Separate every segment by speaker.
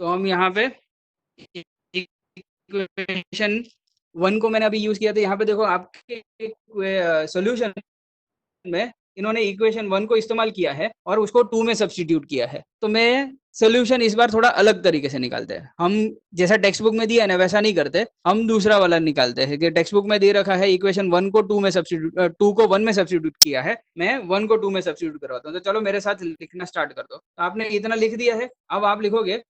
Speaker 1: तो हम यहाँ पे इक्वेशन 1 को मैंने अभी यूज किया था। यहाँ पे देखो आपके सॉल्यूशन में इन्होंने इक्वेशन 1 को इस्तेमाल किया है और उसको 2 में सब्स्टिट्यूट किया है। तो मैं सोल्यूशन इस बार थोड़ा अलग तरीके से निकालते हैं। हम जैसा टेक्स्ट बुक में दिया है ना वैसा नहीं करते, हम दूसरा वाला निकालते हैं कि टेक्स्ट बुक में दे रखा है इक्वेशन 1 को 2 में सब्स्टिट्यूट, 2 को 1 में सब्स्टिट्यूट किया है, मैं 1 को 2 में सब्स्टिट्यूट करवाता हूँ। तो चलो मेरे साथ लिखना स्टार्ट कर दो। तो आपने इतना लिख दिया है, अब आप लिखोगे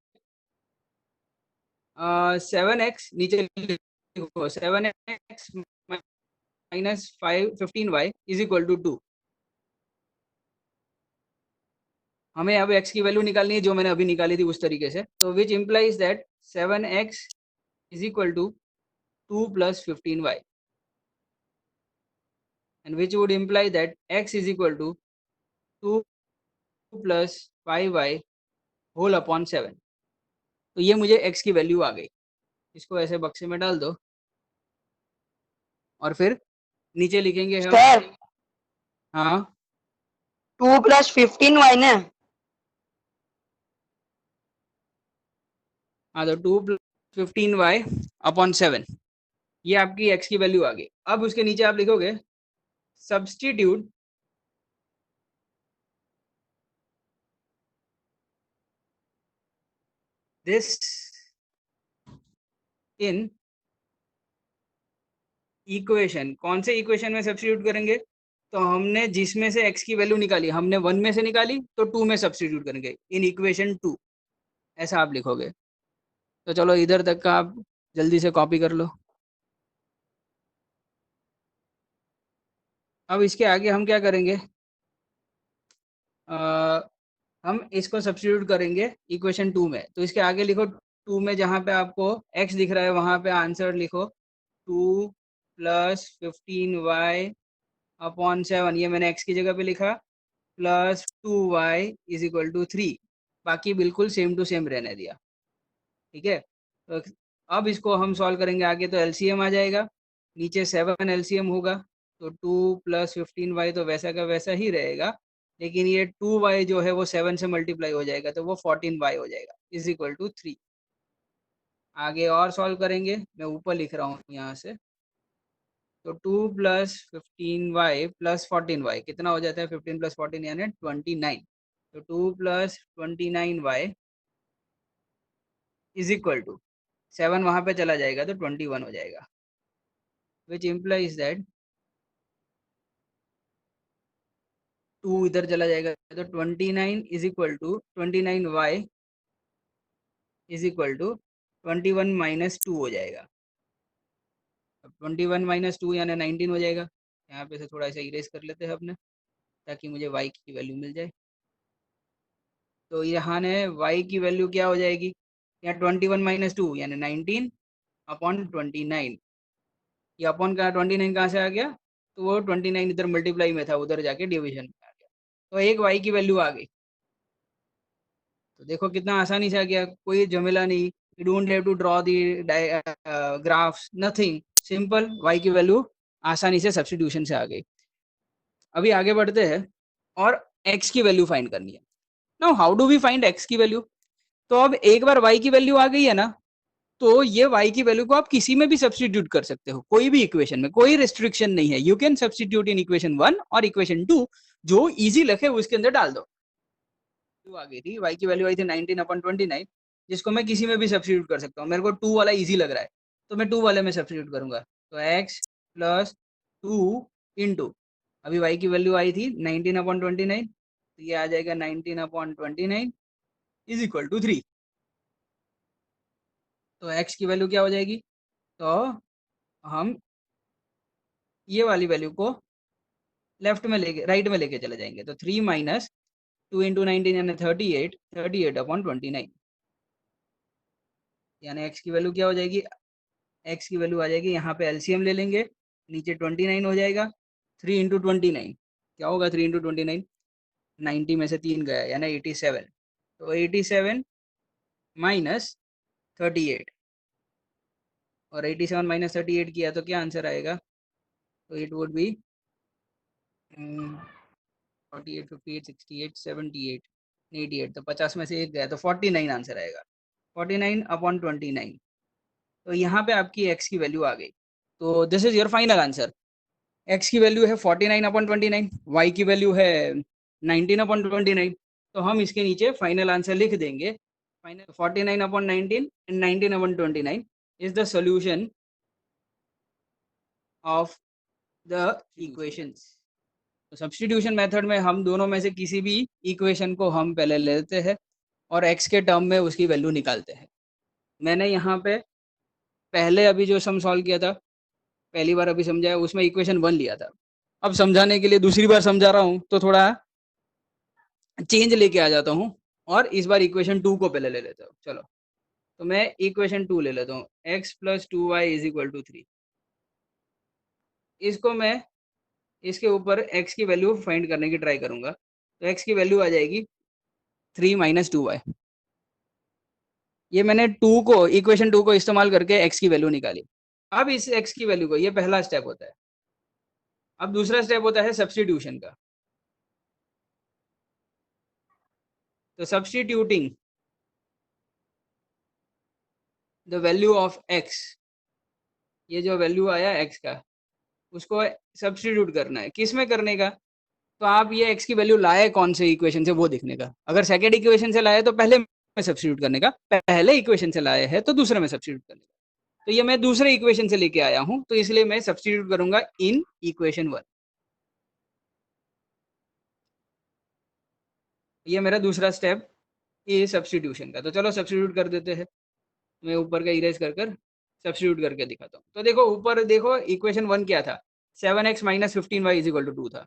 Speaker 1: 7x, नीचे लिखो 7x minus 15y is equal to 2। हमें अब x की वैल्यू निकालनी है जो मैंने अभी निकाली थी उस तरीके से। तो which implies that 7x is equal to 2 plus 15y and which would imply that x is equal to 2 plus 5y whole upon 7। तो ये मुझे x की वैल्यू आ गई। इसको ऐसे बक्से में डाल दो और फिर नीचे लिखेंगे हम।
Speaker 2: सर
Speaker 1: हाँ
Speaker 2: 2 प्लस 15y ना।
Speaker 1: हाँ, तो 2 प्लस 15y अपॉन 7, ये आपकी x की वैल्यू आ गई। अब उसके नीचे आप लिखोगे सब्स्टिट्यूट दिस इन इक्वेशन। कौन से इक्वेशन में सब्स्टिट्यूट करेंगे? तो हमने जिसमें से x की वैल्यू निकाली, हमने 1 में से निकाली तो 2 में सब्स्टिट्यूट करेंगे इन इक्वेशन 2, ऐसा आप लिखोगे। तो चलो इधर तक का आप जल्दी से कॉपी कर लो। अब इसके आगे हम क्या करेंगे, हम इसको सब्स्टिट्यूट करेंगे इक्वेशन 2 में। तो इसके आगे लिखो 2 में जहाँ पे आपको x दिख रहा है वहाँ पे आंसर लिखो 2 प्लस 15y अपॉन 7, ये मैंने x की जगह पे लिखा, plus 2y is equal to 3। बाकी बिल्कुल सेम टू सेम रहने दिया। ठीक है, तो अब इसको हम सॉल्व करेंगे आगे, तो एलसीएम आ जाएगा, नीचे 7 एलसीएम होगा, तो 2 प्लस 15y तो वैसा का वैसा ही रहेगा, लेकिन ये 2y जो है वो 7 से मल्टीप्लाई हो जाएगा तो वो 14y हो जाएगा इज इक्वल टू 3। आगे और सॉल्व करेंगे, मैं ऊपर लिख रहा हूँ यहाँ से। तो 2 प्लस 15y प्लस 14y कितना हो जाता है, 15 प्लस 14 यानी 29। तो 2 plus 29y is equal to 7, वहां पे चला जाएगा तो 21 हो जाएगा, विच इम्प्लाइज दैट 2 इधर चला जाएगा तो 29 is equal to 29y is equal to 21 minus 2 हो जाएगा। अब 21 माइनस 2 यानी 19 हो जाएगा। यहाँ पे से थोड़ा सा इरेज कर लेते हैं अपने, ताकि मुझे y की वैल्यू मिल जाए। तो यहाँ ने y की वैल्यू क्या हो जाएगी, यहाँ 21 माइनस 2 यानी 19 अपॉन 29। ये अपॉन का 29 कहाँ से आ गया, तो वो 29 इधर मल्टीप्लाई में था, उधर जाके डिवीजन में आ गया। तो एक y की वैल्यू आ गई। तो देखो कितना आसानी से आ गया, कोई झमेला नहीं। You don't have to draw the graphs, nothing, simple y की वैल्यू आसानी से सब्स्टिट्यूशन से आ गई। अभी आगे बढ़ते हैं और x की वैल्यू फाइंड करनी है। Now how do we find x की वैल्यू? तो अब एक बार y की वैल्यू आ गई है ना, तो ये y की वैल्यू को आप किसी में भी सब्स्टिट्यूट कर सकते हो, कोई भी इक्वेशन में, कोई रिस्ट्रिक्शन नहीं है। You can substitute in equation 1 और इक्वेशन 2, जो इजी लगे उसके अंदर डाल दो। आ गई थी y की वैल्यू आई थी 19 अपॉन 29, जिसको मैं किसी में भी सब्स्टिट्यूट कर सकता हूँ। मेरे को 2 वाला इजी लग रहा है तो मैं 2 वाले में सब्स्टिट्यूट करूंगा। तो x प्लस 2 इंटू, अभी y की वैल्यू आई थी 19 अपॉन 29, तो ये आ जाएगा 19 अपॉन 29 इज इक्वल टू 3। तो x की वैल्यू क्या हो जाएगी, तो हम ये वाली वैल्यू को लेफ्ट में लेके राइट में लेके चले जाएंगे। तो 3 माइनस 2 इंटू 19 यानी 38, 38 अपॉन 29, यानी x की वैल्यू क्या हो जाएगी, x की वैल्यू आ जाएगी, यहाँ पे एलसीएम ले लेंगे, नीचे 29 हो जाएगा। 3 इंटू 29 क्या होगा, 3 इंटू 29 90 में से 3 गया यानी 87। तो 87 माइनस 38, और 87 माइनस 38 किया तो क्या आंसर आएगा, तो इट वुड बी 48, 58, 68, 78, 88, तो 50 में से एक गया तो 49 आंसर आएगा। 49/29। तो यहाँ पे आपकी x की वैल्यू आ गई। तो this is your final answer. x की वैल्यू है 49/29, y की वैल्यू है 19/29। तो हम इसके नीचे फाइनल आंसर लिख देंगे। Final 49/19 and 19/29 is the solution of the equations. तो सब्स्टिट्यूशन मेथड में हम दोनों में से किसी भी इक्वेशन को हम पहले लेते हैं और x के टर्म में उसकी वैल्यू निकालते हैं। मैंने यहाँ पे पहले अभी जो सम सॉल्व किया था, पहली बार अभी समझाया, उसमें इक्वेशन 1 लिया था। अब समझाने के लिए दूसरी बार समझा रहा हूँ तो थोड़ा चेंज लेके आ जाता हूँ और इस बार इक्वेशन 2 को पहले ले लेता हूँ। चलो, तो मैं इक्वेशन 2 ले लेता हूँ, x + 2y = 3। इसको मैं इसके ऊपर x की वैल्यू फाइंड करने की ट्राई करूंगा। तो x की वैल्यू आ जाएगी 3 - 2y। ये मैंने इक्वेशन 2 को इस्तेमाल करके x की वैल्यू निकाली। अब इस x की वैल्यू को, ये पहला स्टेप होता है। अब दूसरा स्टेप होता है सब्स्टिट्यूशन का। तो substituting the value of x, ये जो वैल्यू आया x का, उसको सब्स्टिट्यूट करना है। किस में करने का? तो आप ये x की वैल्यू लाए कौन से इक्वेशन से वो देखने का। अगर सेकेंड इक्वेशन से लाए तो पहले में सब्स्टिट्यूट करने का, पहले इक्वेशन से लाए हैं तो दूसरे में सब्स्टिट्यूट करने का। तो ये मैं दूसरे इक्वेशन से लेके आया हूं, तो इसलिए मैं सब्स्टिट्यूट करूंगा इन इक्वेशन 1। ये मेरा दूसरा स्टेप ये सब्स्टिट्यूशन का। तो चलो सब्स्टिट्यूट कर देते हैं। मैं ऊपर का इरेज कर सब्स्टिट्यूट करके दिखाता हूँ। तो देखो ऊपर देखो, इक्वेशन 1 क्या था? 7x - 15y = 2 था।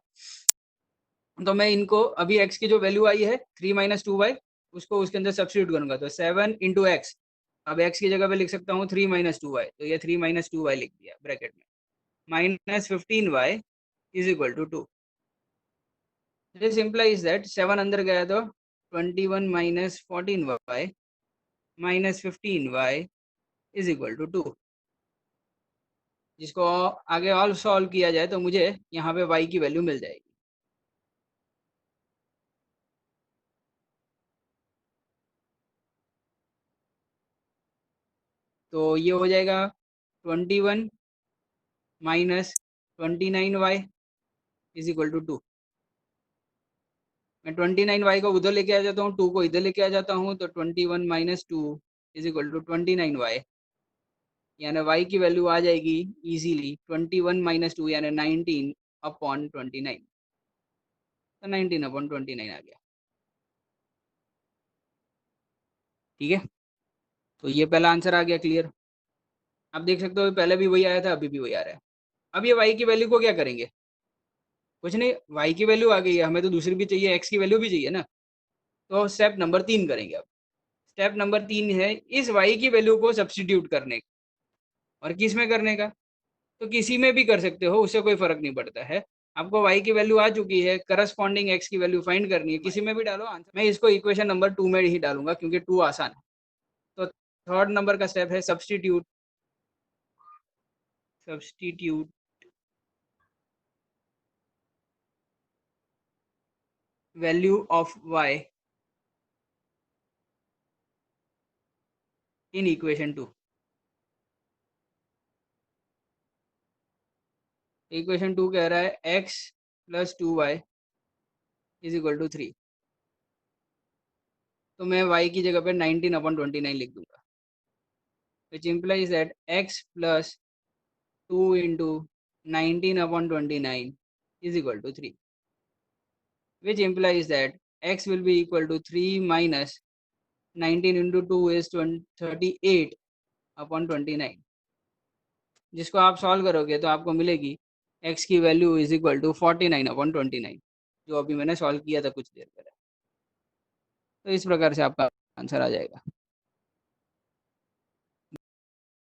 Speaker 1: तो मैं इनको अभी x की जो वैल्यू आई है 3 - 2y, उसको उसके अंदर सब्स्टिट्यूट करूंगा। तो 7 × x, अब x की जगह पे लिख सकता हूँ 3 - 2y। तो ये 3 - 2y लिख दिया ब्रैकेट में, -15y = 2। दिस implies that 7 अंदर गया तो 21 - 14y - 15y = 2। जिसको आगे और सॉल्व किया जाए तो मुझे यहाँ पे y की वैल्यू मिल जाएगी। तो ये हो जाएगा 21 - 29y = 2। मैं 29y को उधर लेके आ जाता हूँ, 2 को इधर लेके आ जाता हूँ, तो 21 - 2 = 29y, यानी y की वैल्यू आ जाएगी इजीली 21 - 2 यानी 19/29। तो 19/29 आ गया। ठीक है, तो ये पहला आंसर आ गया क्लियर। आप देख सकते हो पहले भी वही आया था, अभी भी वही आ रहा है। अब ये y की वैल्यू को क्या करेंगे? कुछ नहीं, y की वैल्यू आ गई है, हमें तो दूसरी भी चाहिए, x की वैल्यू भी चाहिए ना। तो स्टेप नंबर 3 करेंगे। अब स्टेप नंबर 3 है इस y की वैल्यू को सब्स्टिट्यूट करने का। और किस में करने का? तो किसी में भी कर सकते हो, उससे कोई फर्क नहीं पड़ता है। आपको y की वैल्यू आ चुकी है, करस्पॉन्डिंग x की वैल्यू फाइंड करनी है, किसी में भी डालो आंसर। मैं इसको इक्वेशन नंबर 2 में ही डालूंगा क्योंकि 2 आसान है। तो थर्ड नंबर का स्टेप है substitute value of y in equation 2। Equation 2 कह रहा है x + 2y = 3। तो मैं y की जगह पे 19/29 लिख दूंगा, विच implies that x + 2 × 19/29 = 3, which implies that x will be equal to 3 minus 19 × 2 is 38/29। जिसको आप सॉल्व करोगे तो आपको मिलेगी x की वैल्यू = 49/29, जो अभी मैंने सॉल्व किया था कुछ देर पहले। तो इस प्रकार से आपका आंसर आ जाएगा।